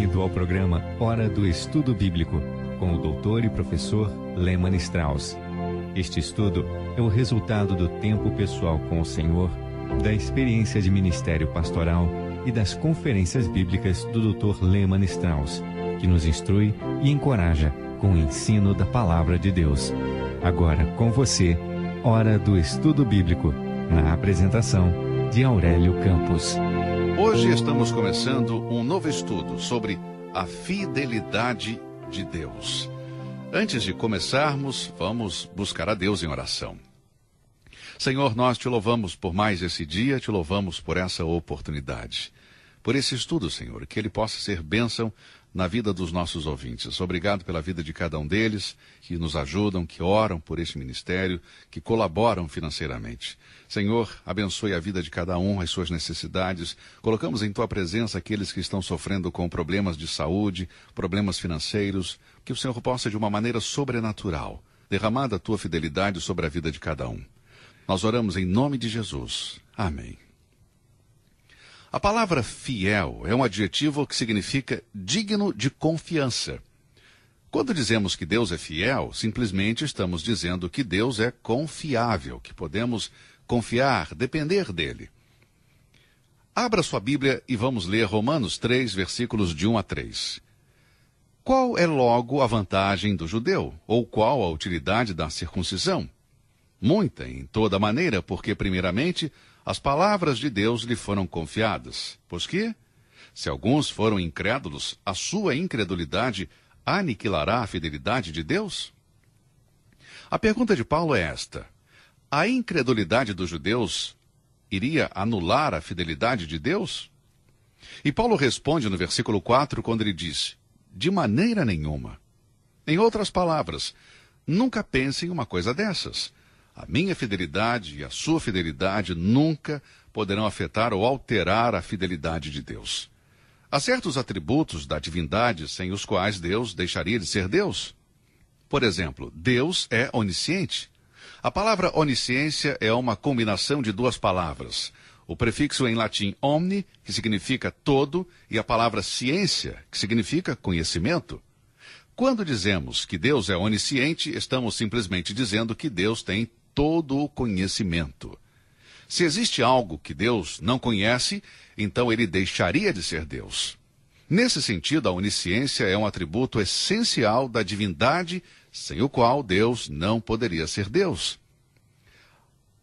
Bem-vindo ao programa Hora do Estudo Bíblico, com o doutor e professor Lehmann Strauss. Este estudo é o resultado do tempo pessoal com o Senhor, da experiência de ministério pastoral e das conferências bíblicas do Dr. Lehmann Strauss, que nos instrui e encoraja com o ensino da Palavra de Deus. Agora com você, Hora do Estudo Bíblico, na apresentação de Aurélio Campos. Hoje estamos começando um novo estudo sobre a fidelidade de Deus. Antes de começarmos, vamos buscar a Deus em oração. Senhor, nós te louvamos por mais esse dia, te louvamos por essa oportunidade. Por esse estudo, Senhor, que ele possa ser bênção na vida dos nossos ouvintes. Obrigado pela vida de cada um deles, que nos ajudam, que oram por este ministério, que colaboram financeiramente. Senhor, abençoe a vida de cada um, as suas necessidades. Colocamos em tua presença aqueles que estão sofrendo com problemas de saúde, problemas financeiros, que o Senhor possa, de uma maneira sobrenatural, derramar a tua fidelidade sobre a vida de cada um. Nós oramos em nome de Jesus. Amém. A palavra fiel é um adjetivo que significa digno de confiança. Quando dizemos que Deus é fiel, simplesmente estamos dizendo que Deus é confiável, que podemos confiar, depender dele. Abra sua Bíblia e vamos ler Romanos 3, versículos de 1 a 3. Qual é logo a vantagem do judeu? Ou qual a utilidade da circuncisão? Muita, em toda maneira, porque, primeiramente, as palavras de Deus lhe foram confiadas. Pois que, se alguns foram incrédulos, a sua incredulidade aniquilará a fidelidade de Deus? A pergunta de Paulo é esta: a incredulidade dos judeus iria anular a fidelidade de Deus? E Paulo responde no versículo 4, quando ele diz: de maneira nenhuma. Em outras palavras, nunca pense em uma coisa dessas. A minha fidelidade e a sua fidelidade nunca poderão afetar ou alterar a fidelidade de Deus. Há certos atributos da divindade sem os quais Deus deixaria de ser Deus. Por exemplo, Deus é onisciente. A palavra onisciência é uma combinação de duas palavras. O prefixo em latim omni, que significa todo, e a palavra ciência, que significa conhecimento. Quando dizemos que Deus é onisciente, estamos simplesmente dizendo que Deus tem todo o conhecimento. Se existe algo que Deus não conhece, então ele deixaria de ser Deus. Nesse sentido, a onisciência é um atributo essencial da divindade, sem o qual Deus não poderia ser Deus.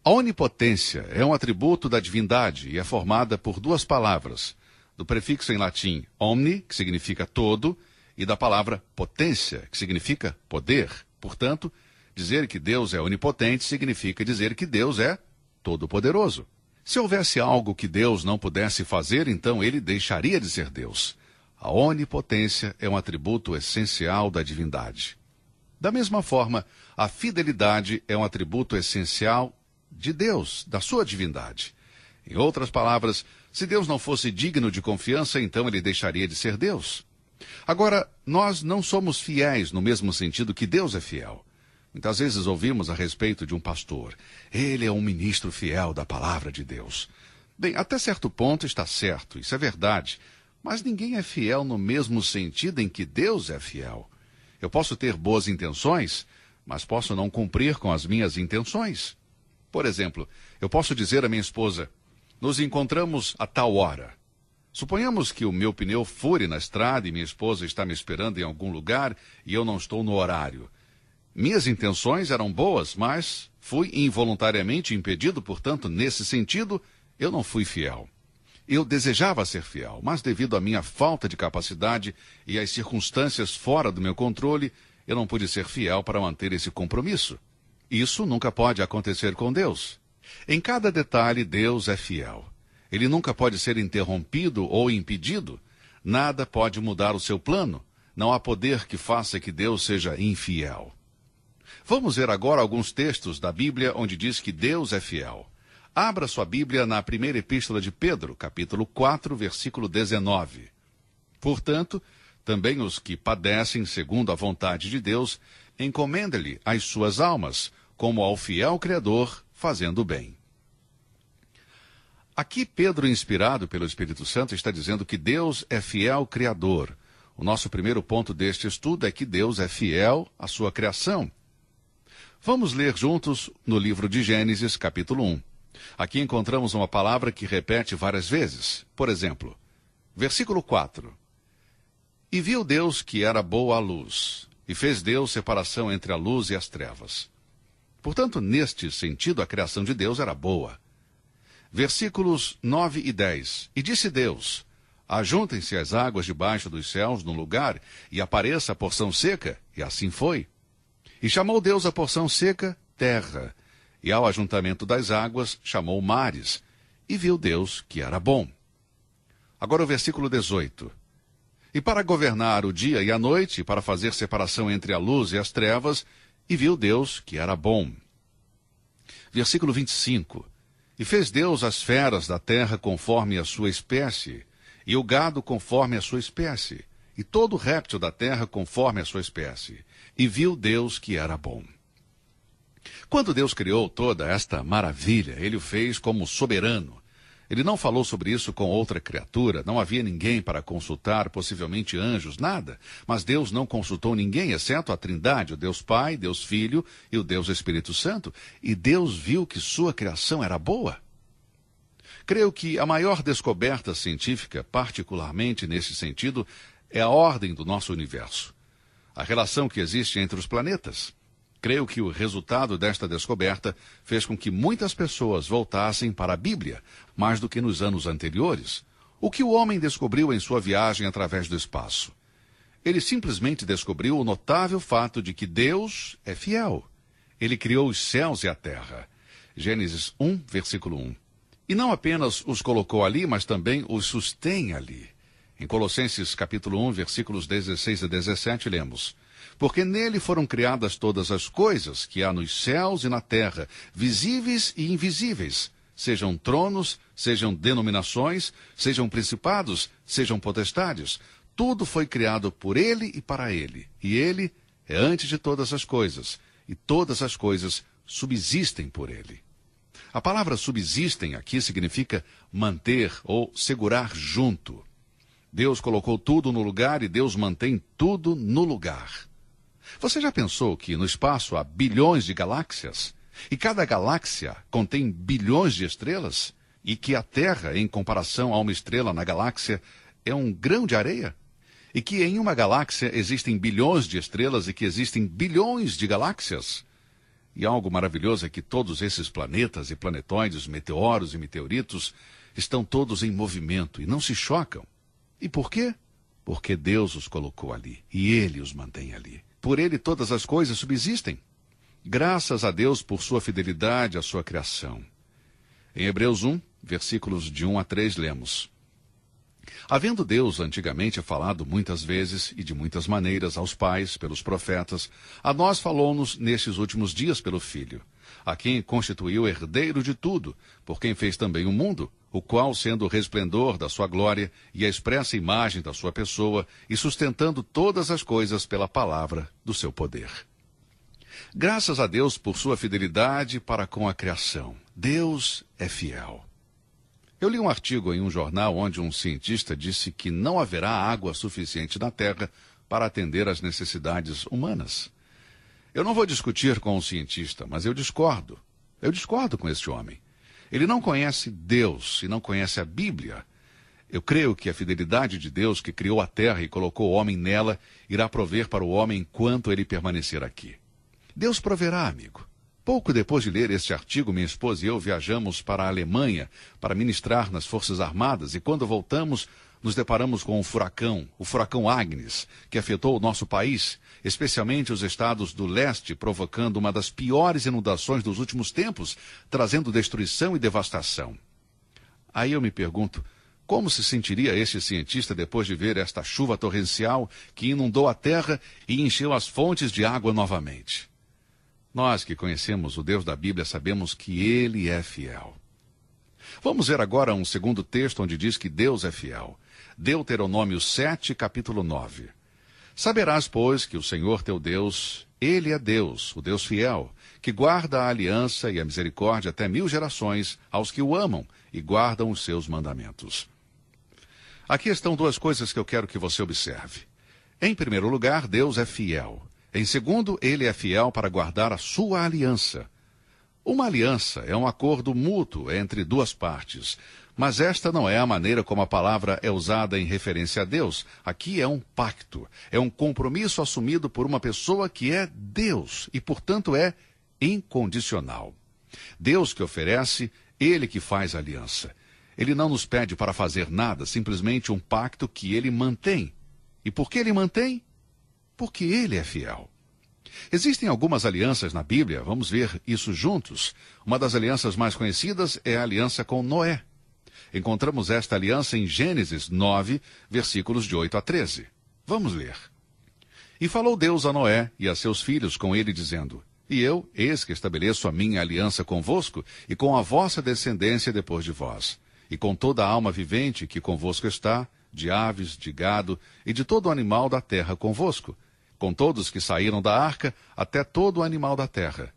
A onipotência é um atributo da divindade e é formada por duas palavras, do prefixo em latim omni, que significa todo, e da palavra potência, que significa poder. Portanto, dizer que Deus é onipotente significa dizer que Deus é todo-poderoso. Se houvesse algo que Deus não pudesse fazer, então ele deixaria de ser Deus. A onipotência é um atributo essencial da divindade. Da mesma forma, a fidelidade é um atributo essencial de Deus, da sua divindade. Em outras palavras, se Deus não fosse digno de confiança, então ele deixaria de ser Deus. Agora, nós não somos fiéis no mesmo sentido que Deus é fiel. Muitas vezes ouvimos a respeito de um pastor. Ele é um ministro fiel da palavra de Deus. Bem, até certo ponto está certo, isso é verdade. Mas ninguém é fiel no mesmo sentido em que Deus é fiel. Eu posso ter boas intenções, mas posso não cumprir com as minhas intenções. Por exemplo, eu posso dizer à minha esposa: nos encontramos a tal hora. Suponhamos que o meu pneu fure na estrada e minha esposa está me esperando em algum lugar e eu não estou no horário. Minhas intenções eram boas, mas fui involuntariamente impedido, portanto, nesse sentido, eu não fui fiel. Eu desejava ser fiel, mas devido à minha falta de capacidade e às circunstâncias fora do meu controle, eu não pude ser fiel para manter esse compromisso. Isso nunca pode acontecer com Deus. Em cada detalhe, Deus é fiel. Ele nunca pode ser interrompido ou impedido. Nada pode mudar o seu plano. Não há poder que faça que Deus seja infiel. Vamos ver agora alguns textos da Bíblia onde diz que Deus é fiel. Abra sua Bíblia na primeira epístola de Pedro, capítulo 4, versículo 19. Portanto, também os que padecem segundo a vontade de Deus, encomendem-lhe as suas almas, como ao fiel Criador, fazendo o bem. Aqui Pedro, inspirado pelo Espírito Santo, está dizendo que Deus é fiel Criador, O nosso primeiro ponto deste estudo é que Deus é fiel à sua criação. Vamos ler juntos no livro de Gênesis, capítulo 1. Aqui encontramos uma palavra que repete várias vezes. Por exemplo, versículo 4. E viu Deus que era boa a luz, e fez Deus separação entre a luz e as trevas. Portanto, neste sentido, a criação de Deus era boa. Versículos 9 e 10. E disse Deus: ajuntem-se as águas debaixo dos céus num lugar, e apareça a porção seca, e assim foi. E chamou Deus a porção seca terra, e ao ajuntamento das águas chamou mares, e viu Deus que era bom. Agora o versículo 18. E para governar o dia e a noite, para fazer separação entre a luz e as trevas, e viu Deus que era bom. Versículo 25. E fez Deus as feras da terra conforme a sua espécie, e o gado conforme a sua espécie, e todo réptil da terra conforme a sua espécie. E viu Deus que era bom. Quando Deus criou toda esta maravilha, ele o fez como soberano. Ele não falou sobre isso com outra criatura, não havia ninguém para consultar, possivelmente anjos, nada. Mas Deus não consultou ninguém, exceto a Trindade, o Deus Pai, Deus Filho e o Deus Espírito Santo. E Deus viu que sua criação era boa. Creio que a maior descoberta científica, particularmente nesse sentido, é a ordem do nosso universo. A relação que existe entre os planetas. Creio que o resultado desta descoberta fez com que muitas pessoas voltassem para a Bíblia, mais do que nos anos anteriores. O que o homem descobriu em sua viagem através do espaço? Ele simplesmente descobriu o notável fato de que Deus é fiel. Ele criou os céus e a terra. Gênesis 1, versículo 1. E não apenas os colocou ali, mas também os sustém ali. Em Colossenses capítulo 1, versículos 16 a 17, lemos: porque nele foram criadas todas as coisas que há nos céus e na terra, visíveis e invisíveis, sejam tronos, sejam denominações, sejam principados, sejam potestades. Tudo foi criado por ele e para ele. E ele é antes de todas as coisas, e todas as coisas subsistem por ele. A palavra subsistem aqui significa manter ou segurar junto. Deus colocou tudo no lugar e Deus mantém tudo no lugar. Você já pensou que no espaço há bilhões de galáxias? E cada galáxia contém bilhões de estrelas? E que a Terra, em comparação a uma estrela na galáxia, é um grão de areia? E que em uma galáxia existem bilhões de estrelas e que existem bilhões de galáxias? E algo maravilhoso é que todos esses planetas e planetóides, meteoros e meteoritos, estão todos em movimento e não se chocam. E por quê? Porque Deus os colocou ali, e Ele os mantém ali. Por Ele todas as coisas subsistem. Graças a Deus por sua fidelidade à sua criação. Em Hebreus 1, versículos de 1 a 3, lemos: havendo Deus antigamente falado muitas vezes e de muitas maneiras aos pais, pelos profetas, a nós falou-nos nestes últimos dias pelo Filho, a quem constituiu herdeiro de tudo, por quem fez também o mundo, o qual, sendo o resplendor da sua glória e a expressa imagem da sua pessoa, e sustentando todas as coisas pela palavra do seu poder. Graças a Deus por sua fidelidade para com a criação. Deus é fiel. Eu li um artigo em um jornal onde um cientista disse que não haverá água suficiente na Terra para atender às necessidades humanas. Eu não vou discutir com o cientista, mas eu discordo. Eu discordo com este homem. Ele não conhece Deus e não conhece a Bíblia. Eu creio que a fidelidade de Deus que criou a terra e colocou o homem nela irá prover para o homem enquanto ele permanecer aqui. Deus proverá, amigo. Pouco depois de ler este artigo, minha esposa e eu viajamos para a Alemanha para ministrar nas Forças Armadas e quando voltamos, nos deparamos com um furacão, o furacão Agnes, que afetou o nosso país, especialmente os estados do leste, provocando uma das piores inundações dos últimos tempos, trazendo destruição e devastação. Aí eu me pergunto, como se sentiria este cientista depois de ver esta chuva torrencial que inundou a terra e encheu as fontes de água novamente? Nós que conhecemos o Deus da Bíblia sabemos que Ele é fiel. Vamos ver agora um segundo texto onde diz que Deus é fiel. Deuteronômio 7, capítulo 9. Saberás, pois, que o Senhor teu Deus, Ele é Deus, o Deus fiel, que guarda a aliança e a misericórdia até 1000 gerações aos que o amam e guardam os seus mandamentos. Aqui estão duas coisas que eu quero que você observe. Em primeiro lugar, Deus é fiel. Em segundo, ele é fiel para guardar a sua aliança. Uma aliança é um acordo mútuo entre duas partes, mas esta não é a maneira como a palavra é usada em referência a Deus. Aqui é um pacto, é um compromisso assumido por uma pessoa que é Deus e, portanto, é incondicional. Deus que oferece, ele que faz a aliança. Ele não nos pede para fazer nada, simplesmente um pacto que ele mantém. E por que ele mantém? Porque ele é fiel. Existem algumas alianças na Bíblia, vamos ver isso juntos. Uma das alianças mais conhecidas é a aliança com Noé. Encontramos esta aliança em Gênesis 9, versículos de 8 a 13. Vamos ler. E falou Deus a Noé e a seus filhos com ele, dizendo: E eu, eis que estabeleço a minha aliança convosco e com a vossa descendência depois de vós, e com toda a alma vivente que convosco está, de aves, de gado e de todo animal da terra convosco, com todos que saíram da arca, até todo o animal da terra.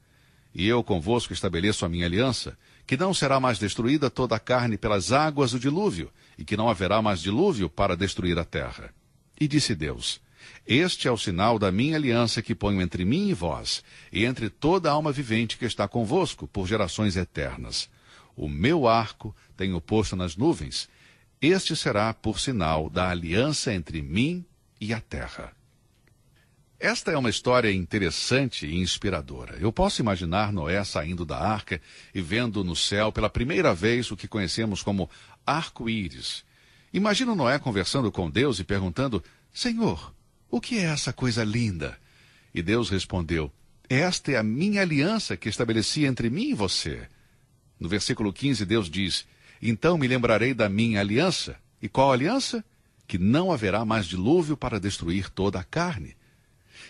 E eu convosco estabeleço a minha aliança, que não será mais destruída toda a carne pelas águas do dilúvio, e que não haverá mais dilúvio para destruir a terra. E disse Deus: Este é o sinal da minha aliança que ponho entre mim e vós, e entre toda a alma vivente que está convosco, por gerações eternas. O meu arco tenho posto nas nuvens. Este será por sinal da aliança entre mim e a terra. Esta é uma história interessante e inspiradora. Eu posso imaginar Noé saindo da arca e vendo no céu pela primeira vez o que conhecemos como arco-íris. Imagino Noé conversando com Deus e perguntando: Senhor, o que é essa coisa linda? E Deus respondeu: Esta é a minha aliança que estabeleci entre mim e você. No versículo 15, Deus diz: Então me lembrarei da minha aliança. E qual aliança? Que não haverá mais dilúvio para destruir toda a carne.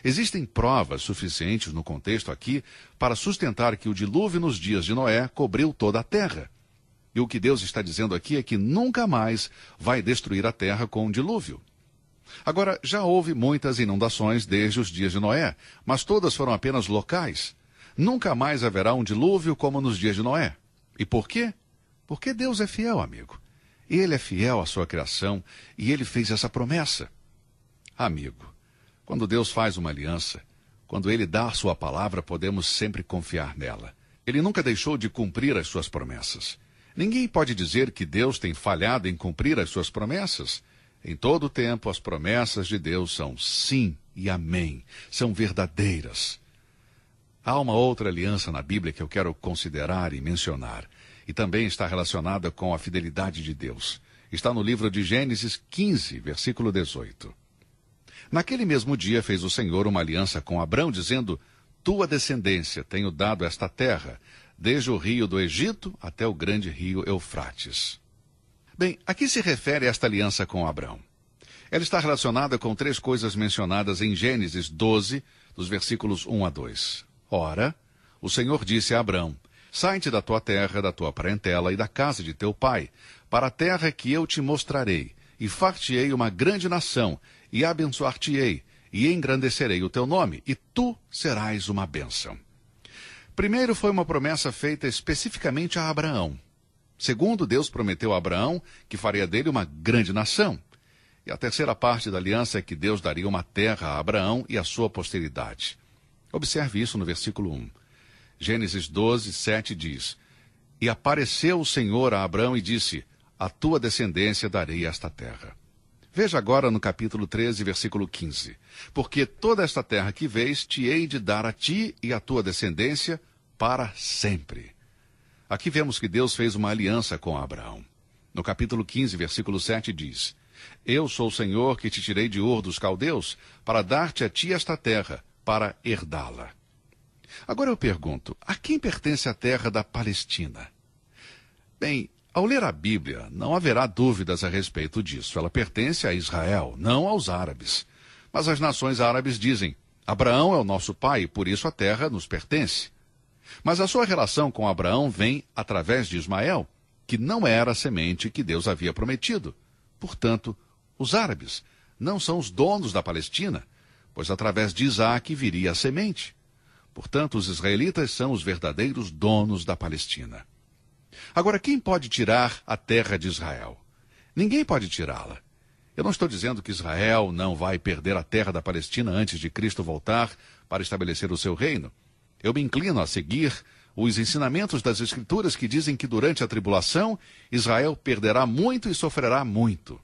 Existem provas suficientes no contexto aqui para sustentar que o dilúvio nos dias de Noé cobriu toda a terra. E o que Deus está dizendo aqui é que nunca mais vai destruir a terra com um dilúvio. Agora, já houve muitas inundações desde os dias de Noé, mas todas foram apenas locais. Nunca mais haverá um dilúvio como nos dias de Noé. E por quê? Porque Deus é fiel, amigo. Ele é fiel à sua criação e ele fez essa promessa. Amigo, quando Deus faz uma aliança, quando ele dá a sua palavra, podemos sempre confiar nela. Ele nunca deixou de cumprir as suas promessas. Ninguém pode dizer que Deus tem falhado em cumprir as suas promessas. Em todo o tempo, as promessas de Deus são sim e amém. São verdadeiras. Há uma outra aliança na Bíblia que eu quero considerar e mencionar. E também está relacionada com a fidelidade de Deus. Está no livro de Gênesis 15, versículo 18. Naquele mesmo dia fez o Senhor uma aliança com Abrão, dizendo: Tua descendência tenho dado esta terra, desde o rio do Egito até o grande rio Eufrates. Bem, a que se refere esta aliança com Abrão? Ela está relacionada com três coisas mencionadas em Gênesis 12, dos versículos 1 a 2. Ora, o Senhor disse a Abrão: Sai-te da tua terra, da tua parentela e da casa de teu pai, para a terra que eu te mostrarei, e far-te-ei uma grande nação, e abençoar-te-ei, e engrandecerei o teu nome, e tu serás uma bênção. Primeiro, foi uma promessa feita especificamente a Abraão. Segundo, Deus prometeu a Abraão que faria dele uma grande nação. E a terceira parte da aliança é que Deus daria uma terra a Abraão e a sua posteridade. Observe isso no versículo 1. Gênesis 12, 7 diz: E apareceu o Senhor a Abraão e disse: A tua descendência darei esta terra. Veja agora no capítulo 13, versículo 15. Porque toda esta terra que vês, te hei de dar a ti e à tua descendência para sempre. Aqui vemos que Deus fez uma aliança com Abraão. No capítulo 15, versículo 7 diz: Eu sou o Senhor que te tirei de Ur dos Caldeus, para dar-te a ti esta terra, para herdá-la. Agora eu pergunto, a quem pertence a terra da Palestina? Bem, ao ler a Bíblia, não haverá dúvidas a respeito disso. Ela pertence a Israel, não aos árabes. Mas as nações árabes dizem: Abraão é o nosso pai, e por isso a terra nos pertence. Mas a sua relação com Abraão vem através de Ismael, que não era a semente que Deus havia prometido. Portanto, os árabes não são os donos da Palestina, pois através de Isaque viria a semente. Portanto, os israelitas são os verdadeiros donos da Palestina. Agora, quem pode tirar a terra de Israel? Ninguém pode tirá-la. Eu não estou dizendo que Israel não vai perder a terra da Palestina antes de Cristo voltar para estabelecer o seu reino. Eu me inclino a seguir os ensinamentos das Escrituras que dizem que durante a tribulação, Israel perderá muito e sofrerá muito.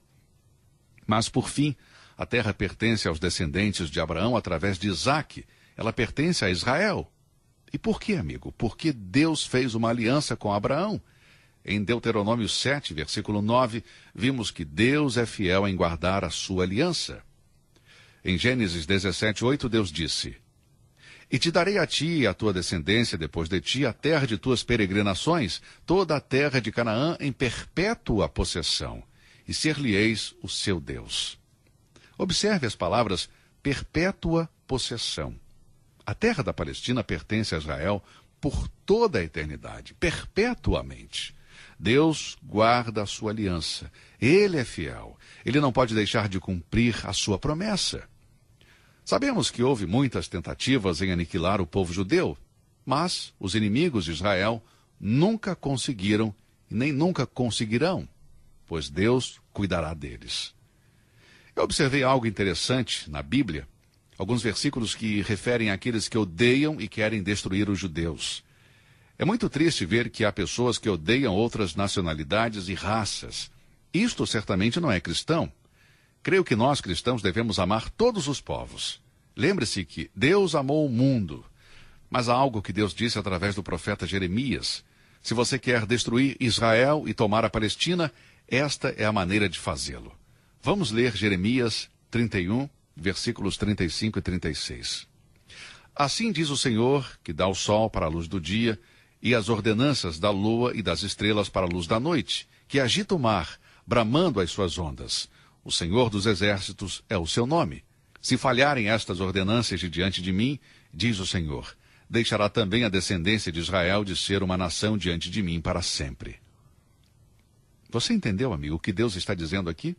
Mas, por fim, a terra pertence aos descendentes de Abraão através de Isaque. Ela pertence a Israel. E por quê, amigo? Porque Deus fez uma aliança com Abraão. Em Deuteronômio 7, versículo 9, vimos que Deus é fiel em guardar a sua aliança. Em Gênesis 17, 8, Deus disse: E te darei a ti e a tua descendência depois de ti a terra de tuas peregrinações, toda a terra de Canaã em perpétua possessão, e ser-lhe-eis o seu Deus. Observe as palavras perpétua possessão. A terra da Palestina pertence a Israel por toda a eternidade, perpetuamente. Deus guarda a sua aliança. Ele é fiel. Ele não pode deixar de cumprir a sua promessa. Sabemos que houve muitas tentativas em aniquilar o povo judeu, mas os inimigos de Israel nunca conseguiram e nem nunca conseguirão, pois Deus cuidará deles. Eu observei algo interessante na Bíblia, alguns versículos que referem àqueles que odeiam e querem destruir os judeus. É muito triste ver que há pessoas que odeiam outras nacionalidades e raças. Isto certamente não é cristão. Creio que nós cristãos devemos amar todos os povos. Lembre-se que Deus amou o mundo. Mas há algo que Deus disse através do profeta Jeremias. Se você quer destruir Israel e tomar a Palestina, esta é a maneira de fazê-lo. Vamos ler Jeremias 31, versículos 35 e 36. Assim diz o Senhor, que dá o sol para a luz do dia, e as ordenanças da lua e das estrelas para a luz da noite, que agita o mar, bramando as suas ondas. O Senhor dos exércitos é o seu nome. Se falharem estas ordenanças de diante de mim, diz o Senhor, deixará também a descendência de Israel de ser uma nação diante de mim para sempre. Você entendeu, amigo, o que Deus está dizendo aqui?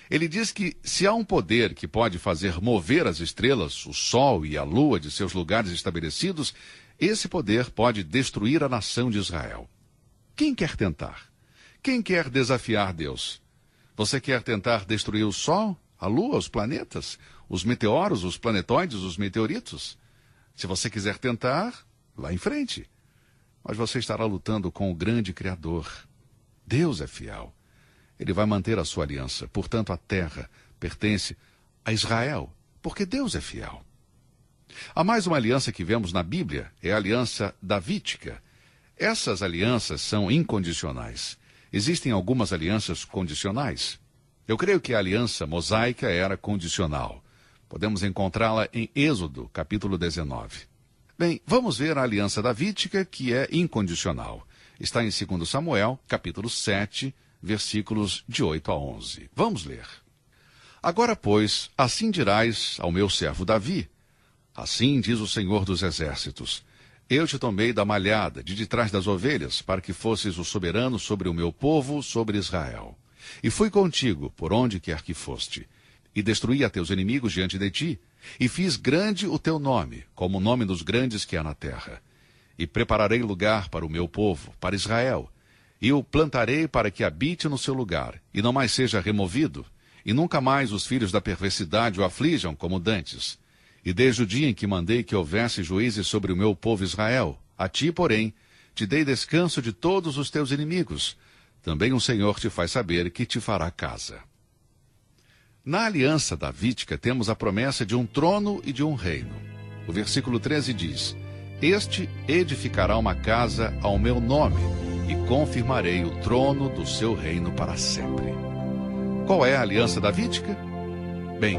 Ele diz que se há um poder que pode fazer mover as estrelas, o sol e a lua de seus lugares estabelecidos, esse poder pode destruir a nação de Israel. Quem quer tentar? Quem quer desafiar Deus? Você quer tentar destruir o sol, a lua, os planetas, os meteoros, os planetoides, os meteoritos? Se você quiser tentar, vá em frente. Mas você estará lutando com o grande Criador. Deus é fiel. Ele vai manter a sua aliança. Portanto, a terra pertence a Israel, porque Deus é fiel. Há mais uma aliança que vemos na Bíblia, é a aliança davídica. Essas alianças são incondicionais. Existem algumas alianças condicionais. Eu creio que a aliança mosaica era condicional. Podemos encontrá-la em Êxodo, capítulo 19. Bem, vamos ver a aliança davídica, que é incondicional. Está em 2 Samuel, capítulo 7, versículos de 8 a 11. Vamos ler. Agora, pois, assim dirás ao meu servo Davi: assim diz o Senhor dos Exércitos: eu te tomei da malhada, de trás das ovelhas, para que fosses o soberano sobre o meu povo, sobre Israel. E fui contigo, por onde quer que foste, e destruí a teus inimigos diante de ti, e fiz grande o teu nome, como o nome dos grandes que há na terra. E prepararei lugar para o meu povo, para Israel, e o plantarei para que habite no seu lugar, e não mais seja removido, e nunca mais os filhos da perversidade o aflijam como dantes. E desde o dia em que mandei que houvesse juízes sobre o meu povo Israel, a ti, porém, te dei descanso de todos os teus inimigos. Também o Senhor te faz saber que te fará casa. Na aliança davídica temos a promessa de um trono e de um reino. O versículo 13 diz: este edificará uma casa ao meu nome, e confirmarei o trono do seu reino para sempre. Qual é a aliança davídica? Bem,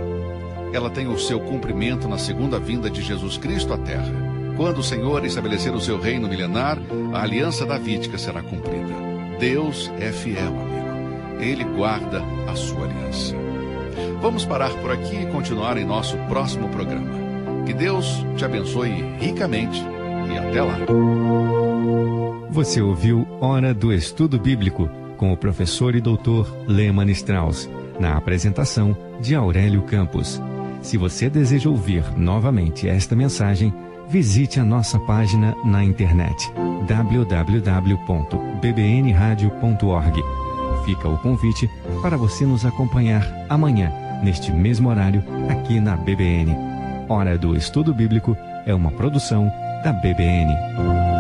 ela tem o seu cumprimento na segunda vinda de Jesus Cristo à terra. Quando o Senhor estabelecer o seu reino milenar, a aliança davídica será cumprida. Deus é fiel, amigo. Ele guarda a sua aliança. Vamos parar por aqui e continuar em nosso próximo programa. Que Deus te abençoe ricamente e até lá. Você ouviu Hora do Estudo Bíblico com o professor e doutor Lehmann Strauss, na apresentação de Aurélio Campos. Se você deseja ouvir novamente esta mensagem, visite a nossa página na internet www.bbnradio.org. fica o convite para você nos acompanhar amanhã, neste mesmo horário, aqui na BBN. Hora do Estudo Bíblico é uma produção da BBN.